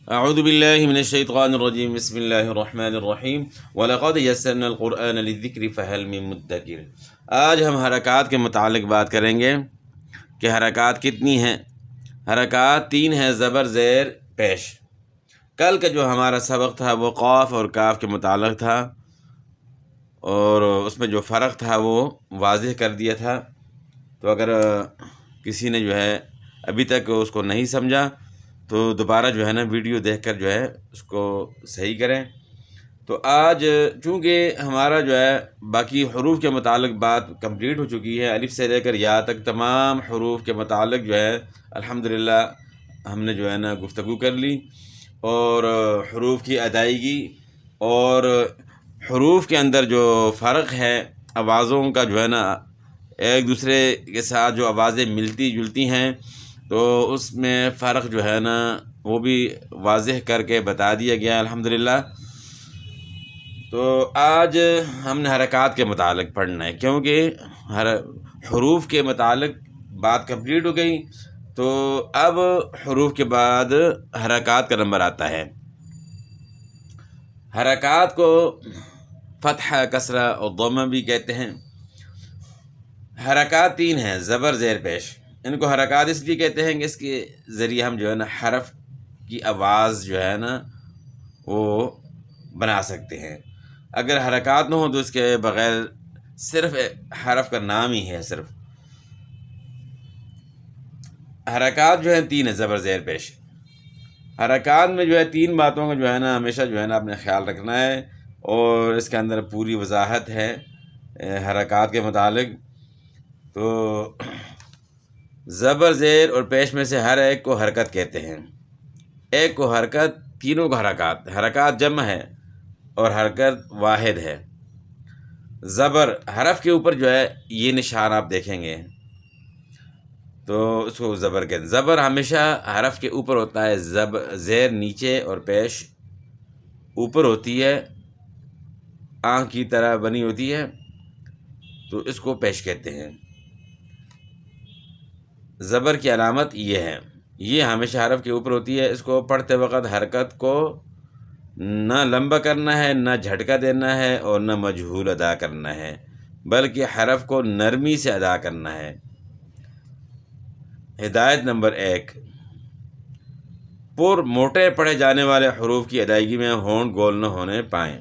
اعوذ باللہ من الشیطان الرجیم بسم اللہ الرحمن الرحیم وَلَقَدْ يَسَّرْنَا الْقُرْآنَ لِلذِّكْرِ فَهَلْ مِن مُدَّكِرٍ۔ آج ہم حرکات کے متعلق بات کریں گے کہ حرکات کتنی ہیں۔ حرکات 3 ہیں، زبر زیر پیش۔ کل کا جو ہمارا سبق تھا وہ قاف اور کاف کے متعلق تھا، اور اس میں جو فرق تھا وہ واضح کر دیا تھا۔ تو اگر کسی نے جو ہے ابھی تک اس کو نہیں سمجھا تو دوبارہ جو ہے نا ویڈیو دیکھ کر جو ہے اس کو صحیح کریں۔ تو آج چونکہ ہمارا جو ہے باقی حروف کے متعلق بات کمپلیٹ ہو چکی ہے، الف سے لے کر یا تک تمام حروف کے متعلق جو ہے الحمدللہ ہم نے جو ہے نا گفتگو کر لی، اور حروف کی ادائیگی اور حروف کے اندر جو فرق ہے، آوازوں کا جو ہے نا ایک دوسرے کے ساتھ جو آوازیں ملتی جلتی ہیں، تو اس میں فرق جو ہے نا وہ بھی واضح کر کے بتا دیا گیا الحمدللہ۔ تو آج ہم نے حرکات کے متعلق پڑھنا ہے، کیونکہ حروف کے متعلق بات کمپلیٹ ہو گئی، تو اب حروف کے بعد حرکات کا نمبر آتا ہے۔ حرکات کو فتحہ، کسرہ اور ضمہ بھی کہتے ہیں۔ حرکات 3 ہیں، زبر زیر پیش۔ ان کو حرکات اس لیے کہتے ہیں کہ اس کے ذریعے ہم جو ہے نا حرف کی آواز جو ہے نا وہ بنا سکتے ہیں۔ اگر حرکات نہ ہوں تو اس کے بغیر صرف حرف کا نام ہی ہے صرف۔ حرکات جو ہیں 3 ہیں، زبر زیر پیش۔ حرکات میں جو ہے 3 باتوں کا جو ہے نا ہمیشہ جو ہے نا اپنے خیال رکھنا ہے، اور اس کے اندر پوری وضاحت ہے حرکات کے متعلق۔ تو زبر زیر اور پیش میں سے ہر ایک کو حرکت کہتے ہیں۔ ایک کو حرکت، تینوں کو حرکات۔ حرکات جمع ہے اور حرکت واحد ہے۔ زبر حرف کے اوپر جو ہے یہ نشان آپ دیکھیں گے تو اس کو زبر کہتے ہیں۔ زبر ہمیشہ حرف کے اوپر ہوتا ہے، زیر نیچے اور پیش اوپر ہوتی ہے، آنکھ کی طرح بنی ہوتی ہے، تو اس کو پیش کہتے ہیں۔ زبر کی علامت یہ ہے، یہ ہمیشہ حرف کے اوپر ہوتی ہے۔ اس کو پڑھتے وقت حرکت کو نہ لمبا کرنا ہے، نہ جھٹکا دینا ہے، اور نہ مجہول ادا کرنا ہے، بلکہ حرف کو نرمی سے ادا کرنا ہے۔ ہدایت نمبر 1، پر موٹے پڑھے جانے والے حروف کی ادائیگی میں ہونٹ گول نہ ہونے پائیں۔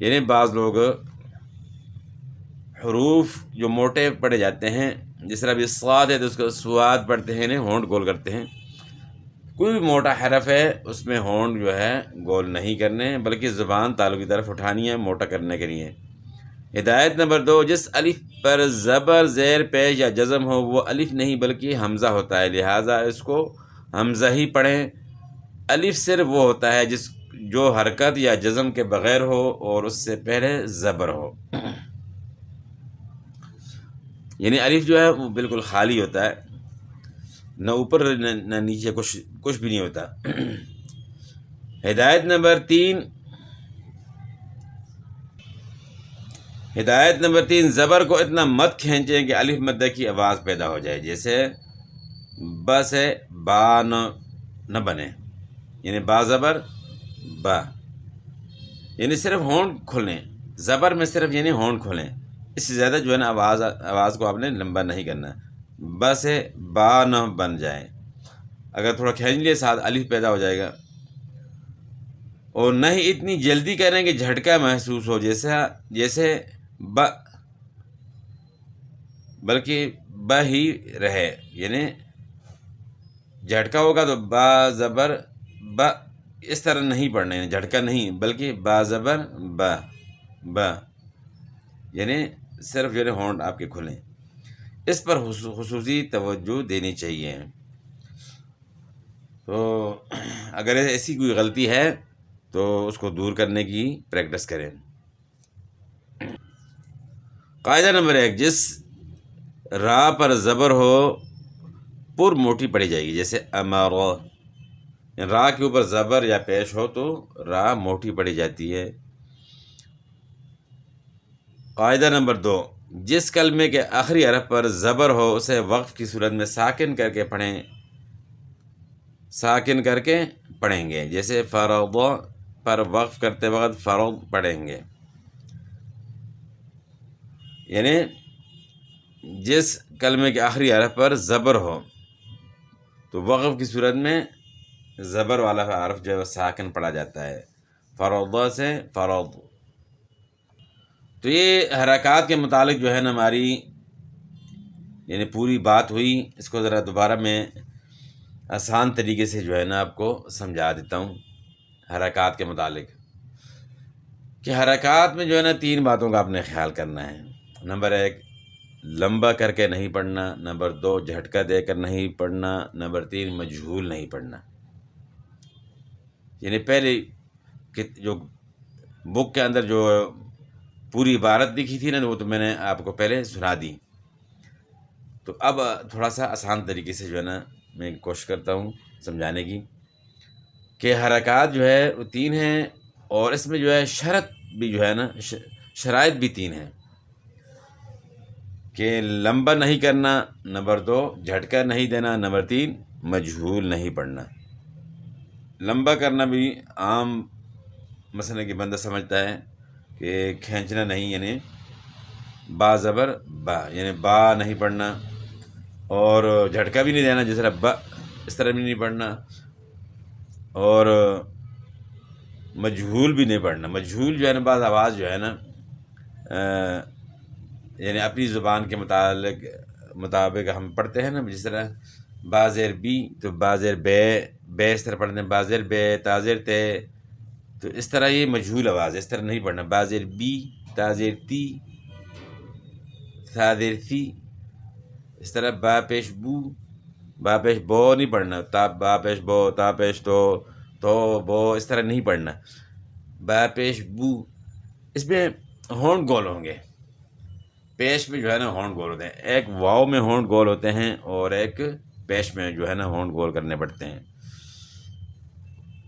یعنی بعض لوگ حروف جو موٹے پڑھے جاتے ہیں، جس طرح بھی صاد ہے تو اس کو سواد پڑھتے ہیں، ہونٹ گول کرتے ہیں۔ کوئی بھی موٹا حرف ہے اس میں ہونٹ جو ہے گول نہیں کرنے، بلکہ زبان تالو کی طرف اٹھانی ہے موٹا کرنے کے لیے۔ ہدایت نمبر 2، جس الف پر زبر زیر پیش یا جزم ہو وہ الف نہیں بلکہ حمزہ ہوتا ہے، لہٰذا اس کو حمزہ ہی پڑھیں۔ الف صرف وہ ہوتا ہے جو حرکت یا جزم کے بغیر ہو اور اس سے پہلے زبر ہو۔ یعنی الف جو ہے وہ بالکل خالی ہوتا ہے، نہ اوپر نہ نیچے، کچھ بھی نہیں ہوتا۔ ہدایت نمبر 3، زبر کو اتنا مت کھینچیں کہ الف مدہ کی آواز پیدا ہو جائے، جیسے ب سے با نہ بنے، یعنی با زبر با، یعنی صرف ہونٹ کھولیں، زبر میں صرف یعنی ہونٹ کھولیں، اس سے زیادہ جو ہے نا آواز کو آپ نے لمبا نہیں کرنا۔ ب سے با نہ بن جائے، اگر تھوڑا کھینچ لیے ساتھ الف پیدا ہو جائے گا۔ اور نہ ہی اتنی جلدی کریں کہ جھٹکا محسوس ہو، جیسے ب، بلکہ ب ہی رہے، یعنی جھٹکا ہوگا تو با زبر ب، اس طرح نہیں پڑھنا، یعنی جھٹکا نہیں بلکہ با زبر ب، یعنی صرف جو ہے ہونٹ آپ کے کھلیں۔ اس پر خصوصی توجہ دینی چاہیے۔ تو اگر ایسی کوئی غلطی ہے تو اس کو دور کرنے کی پریکٹس کریں۔ قاعدہ نمبر 1، جس را پر زبر ہو پر موٹی پڑھی جائے گی، جیسے امر، را کے اوپر زبر یا پیش ہو تو را موٹی پڑھی جاتی ہے۔ قاعدہ نمبر 2، جس کلمے کے آخری حرف پر زبر ہو اسے وقف کی صورت میں ساکن کر کے پڑھیں۔ ساکن کر کے پڑھیں گے، جیسے فرض پر وقف کرتے وقت فرض پڑھیں گے، یعنی جس کلمے کے آخری حرف پر زبر ہو تو وقف کی صورت میں زبر والا حرف جو ہے وہ ساکن پڑھا جاتا ہے، فرض سے فرض۔ تو یہ حرکات کے متعلق جو ہے نا ہماری یعنی پوری بات ہوئی۔ اس کو ذرا دوبارہ میں آسان طریقے سے جو ہے نا آپ کو سمجھا دیتا ہوں حرکات کے متعلق، کہ حرکات میں جو ہے نا 3 باتوں کا آپ نے خیال کرنا ہے۔ نمبر 1 لمبا کر کے نہیں پڑھنا، نمبر 2 جھٹکا دے کر نہیں پڑھنا، نمبر 3 مجہول نہیں پڑھنا۔ یعنی پہلے جو بک کے اندر جو پوری عبارت لکھی تھی نا وہ تو میں نے آپ کو پہلے سنا دی، تو اب تھوڑا سا آسان طریقے سے جو ہے نا میں کوشش کرتا ہوں سمجھانے کی، کہ حرکات جو ہے وہ 3 ہیں، اور اس میں جو ہے شرط بھی جو ہے نا شرائط بھی 3 ہیں، کہ لمبا نہیں کرنا، نمبر 2 جھٹکا نہیں دینا، نمبر 3 مجہول نہیں پڑھنا۔ لمبا کرنا بھی عام مثلا کہ بندہ سمجھتا ہے کہ کھینچنا نہیں، یعنی با زبر با، یعنی با نہیں پڑھنا، اور جھٹکا بھی نہیں دینا جس طرح با، اس طرح بھی نہیں پڑھنا، اور مجہول بھی نہیں پڑھنا۔ مجہول جو ہے نا بعض آواز جو ہے نا یعنی اپنی زبان کے مطابق ہم پڑھتے ہیں نا، جس طرح با زیر بی تو با زیر بے، بے اس طرح پڑھتے ہیں، با زیر بے تا زیر تے، تو اس طرح یہ مجہول آواز ہے، اس طرح نہیں پڑھنا۔ با زیر بی تا زیر تی ثا زیر ثی، اس طرح با پیش بو، با پیش بو نہیں پڑھنا، تا با پیش بو تا پیش تو بو، اس طرح نہیں پڑھنا۔ با پیش بو، اس میں ہونٹ گول ہوں گے، پیش میں جو ہے نا ہونٹ گول ہوتے ہیں، ایک واؤ میں ہونٹ گول ہوتے ہیں اور ایک پیش میں جو ہے نا ہونٹ گول کرنے پڑتے ہیں۔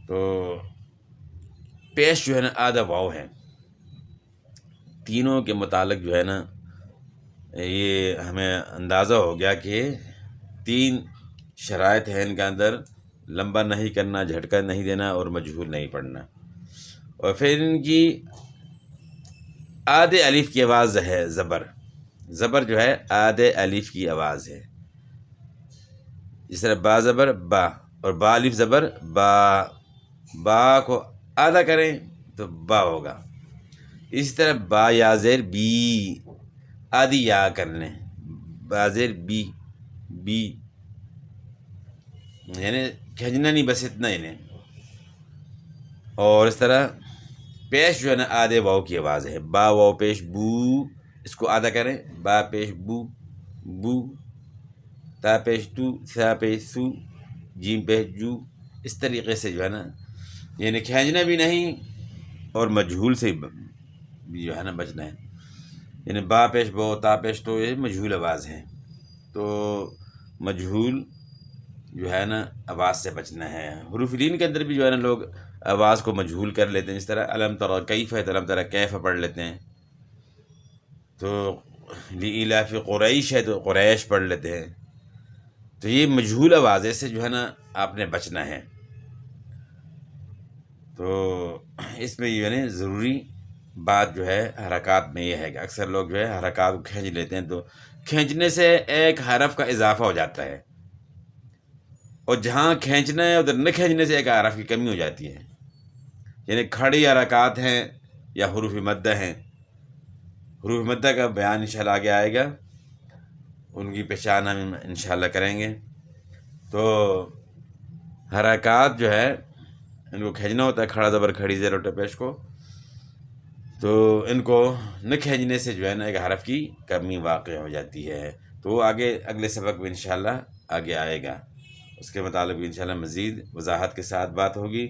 تو پیش جو ہے نا آدھا واؤ ہے۔ تینوں کے متعلق جو ہے نا یہ ہمیں اندازہ ہو گیا کہ 3 شرائط ہیں ان کے اندر، لمبا نہیں کرنا، جھٹکا نہیں دینا اور مجہول نہیں پڑھنا۔ اور پھر ان کی آدھے الف کی آواز ہے زبر، زبر جو ہے آدھے الف کی آواز ہے، جس طرح با زبر با اور با الف زبر با، با کو آدھا کریں تو با ہوگا۔ اسی طرح با یا زیر بی، آدھی یا کر لیں، با زیر بی بی، یعنی کھجنا نہیں بس اتنا ہی نہیں۔ اور اس طرح پیش جو ہے نا آدھے واؤ کی آواز ہے، با واؤ پیش بو، اس کو آدھا کریں، با پیش بو بو، تا پیش تو ثا پیش سو، جیم پیش جو، اس طریقے سے جو ہے نا یعنی کھینچنا بھی نہیں اور مجہول سے بھی جو ہے نا بچنا ہے، یعنی با پیش بو تا پیش تو یہ مجہول آواز ہے، تو مجہول جو ہے نا آواز سے بچنا ہے۔ حروف لین کے اندر بھی جو ہے نا لوگ آواز کو مجہول کر لیتے ہیں، جس طرح علم تری کیف ہے تو علم تری کیف پڑھ لیتے ہیں، تو لإلاف قریش ہے تو قریش پڑھ لیتے ہیں، تو یہ مجہول آواز ہے، اس سے جو ہے نا آپ نے بچنا ہے۔ تو اس میں یعنی ضروری بات جو ہے حرکات میں یہ ہے کہ اکثر لوگ جو ہے حرکات کو کھینچ لیتے ہیں، تو کھینچنے سے ایک حرف کا اضافہ ہو جاتا ہے، اور جہاں کھینچنا ہے ادھر نہ کھینچنے سے ایک حرف کی کمی ہو جاتی ہے۔ یعنی کھڑی حرکات ہیں یا حروف مدہ ہیں، حروف مدہ کا بیان انشاءاللہ آگے آئے گا، ان کی پہچان ہم انشاءاللہ کریں گے۔ تو حرکات جو ہے ان کو کھینچنا ہوتا ہے، کھڑا زبر کھڑی زیر اور پیش کو، تو ان کو نہ کھینچنے سے جو ہے نا ایک حرف کی کمی واقع ہو جاتی ہے، تو وہ آگے اگلے سبق میں انشاءاللہ آگے آئے گا، اس کے متعلق بھی انشاءاللہ مزید وضاحت کے ساتھ بات ہوگی۔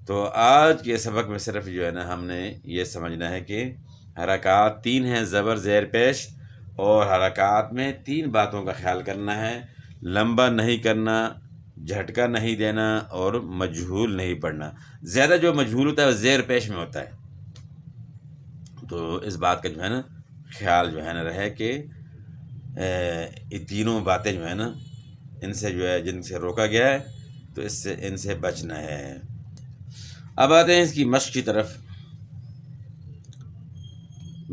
تو آج کے سبق میں صرف جو ہے نا ہم نے یہ سمجھنا ہے کہ حرکات 3 ہیں، زبر زیر پیش، اور حرکات میں 3 باتوں کا خیال کرنا ہے، لمبا نہیں کرنا، جھٹکا نہیں دینا اور مجہول نہیں پڑھنا۔ زیادہ جو مجہول ہوتا ہے وہ زیر پیش میں ہوتا ہے، تو اس بات کا جو ہے نا خیال جو ہے نا رہے کہ یہ تینوں باتیں جو ہے نا ان سے جو ہے جن سے روکا گیا ہے، تو اس سے ان سے بچنا ہے۔ اب آتے ہیں اس کی مشق کی طرف۔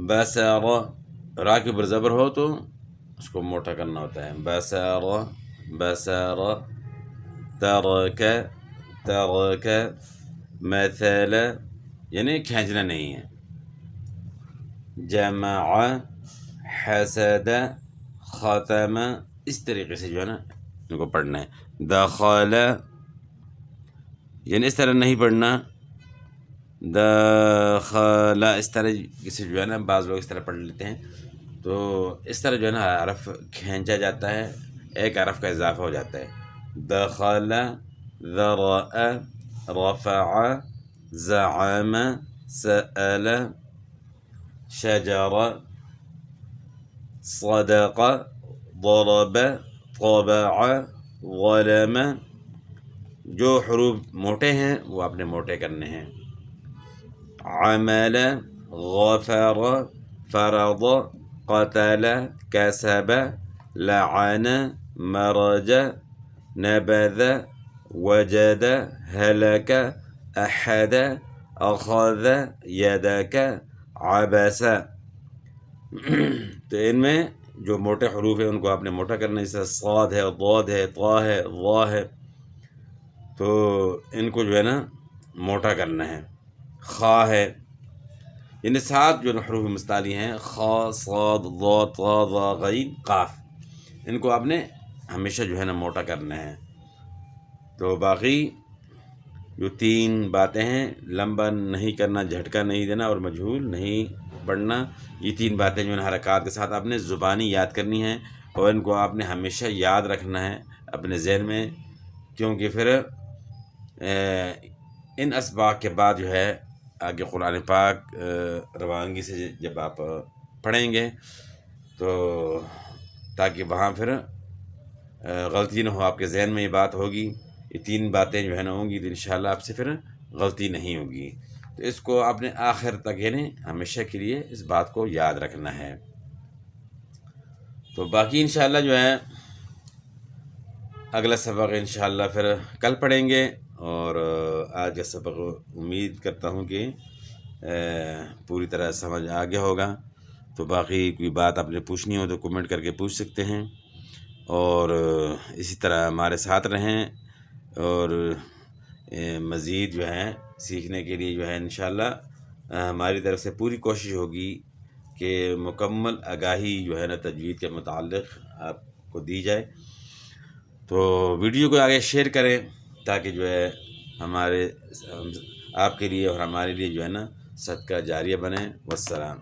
بسر، را کے اوپر زبر ہو تو اس کو موٹا کرنا ہوتا ہے، بسر بسر، ترک ترک، مثل یعنی کھینچنا نہیں ہے، جمع حسد ختم، اس طریقے سے جو ہے نا ان کو پڑھنا ہے۔ دخل یعنی اس طرح نہیں پڑھنا، دخل اس طرح سے جو ہے نا بعض لوگ اس طرح پڑھ لیتے ہیں، تو اس طرح جو ہے نا حرف کھینچا جاتا ہے، ایک حرف کا اضافہ ہو جاتا ہے۔ دخل، ذرأ، رفع، زعم، سأل، شجر، صدق، ضرب، طبع، ظلم۔ جو حروف موٹے ہیں وہ آپ نے موٹے کرنے ہیں۔ عمل، غفر، فرض، قتل، کسب، لعن، مرج، نبذ، وجد، هلك، أحد، أخذ، يدك، عبس۔ تو ان میں جو موٹے حروف ہیں ان کو آپ نے موٹا کرنا ہے، جیسے صاد ہے، ضاد ہے، طا ہے، ظا ہے، تو ان کو جو ہے نا موٹا کرنا ہے۔ خا ہے، یعنی 7 جو حروف مستعلی ہیں، خا، صاد، ضا، طا، ظا، غین، قاف، ان کو آپ نے ہمیشہ جو ہے نا موٹا کرنا ہے۔ تو باقی جو 3 باتیں ہیں، لمبا نہیں کرنا، جھٹکا نہیں دینا اور مجہول نہیں پڑھنا، یہ 3 باتیں جو ہے حرکات کے ساتھ آپ نے زبانی یاد کرنی ہیں، اور ان کو آپ نے ہمیشہ یاد رکھنا ہے اپنے ذہن میں، کیونکہ پھر ان اسباق کے بعد جو ہے آگے قرآن پاک روانگی سے جب آپ پڑھیں گے تو تاکہ وہاں پھر غلطی نہ ہو، آپ کے ذہن میں یہ بات ہوگی، یہ 3 باتیں جو ہے نا ہوں گی تو انشاءاللہ آپ سے پھر غلطی نہیں ہوگی۔ تو اس کو آپ نے آخر تک یعنی ہمیشہ کے لیے اس بات کو یاد رکھنا ہے۔ تو باقی انشاءاللہ جو ہے اگلا سبق انشاءاللہ پھر کل پڑھیں گے، اور آج کا سبق امید کرتا ہوں کہ پوری طرح سمجھ آ گیا ہوگا۔ تو باقی کوئی بات آپ نے پوچھنی ہو تو کمنٹ کر کے پوچھ سکتے ہیں، اور اسی طرح ہمارے ساتھ رہیں، اور مزید جو ہے سیکھنے کے لیے جو ہے انشاءاللہ ہماری طرف سے پوری کوشش ہوگی کہ مکمل آگاہی جو ہے نا تجوید کے متعلق آپ کو دی جائے۔ تو ویڈیو کو آگے شیئر کریں تاکہ جو ہے ہمارے آپ کے لیے اور ہمارے لیے جو ہے نا صدقہ جاریہ بنے۔ والسلام۔